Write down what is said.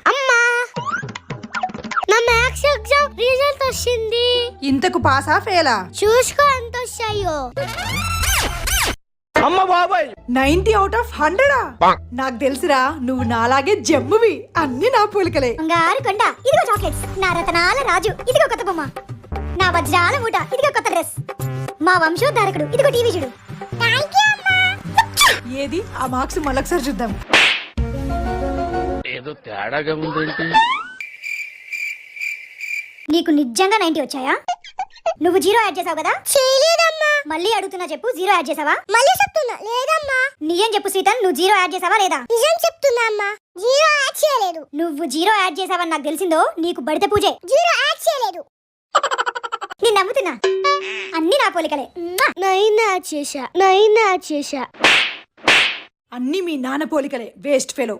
అమ్మా, నా maths exam result వచ్చింది. ఇంతకు పాసా ఫెయిలా? చూసుకో ఎంత వచ్చాయో. అమ్మ బాబాయ్ 90 out of 100. నాకు తెలుసురా, నువ్వు నాలాగే జమ్మువి. అన్ని నా పోలికలే. బంగారు కొండ, ఇదిగో చాక్లెట్స్. నా రతనాల రాజు, ఇదిగో కొత్త బొమ్మ. నా వజ్రాల మూట, ఇదిగో కొత్త డ్రెస్. మా వంశోద్ధారకుడు, ఇదిగో టీవీ చూడు. ఏది ఆ మార్క్స్ మళ్ళొకసారి చూద్దాం. ఏదో తేడాగా ఉందేంటి? నీకు నిజంగా 90 వచ్చాయా? నువ్వు 0 యాడ్ చేసావు కదా? చేయలేదమ్మా. మళ్ళీ అడుగుతున్నా, చెప్పు. 0 యాడ్ చేసావా? మళ్ళీ చెప్తున్నా, లేదమ్మా. నిజం చెప్పు సీతన్, నువ్వు 0 యాడ్ చేసావా లేదా? నిజం చెప్తున్నా అమ్మా, 0 యాడ్ చేయలేదు. నువ్వు 0 యాడ్ చేసావని నాకు తెలిసిందో నీకు బడిత పూజే. 0 యాడ్ చేయలేదు. నేను నమ్ముతున్నా, అన్ని నా పోలికలే. 9 యాడ్ చేశా, 9 యాడ్ చేశా. అన్ని మీ నాన్న పోలికలే. Waste fellow.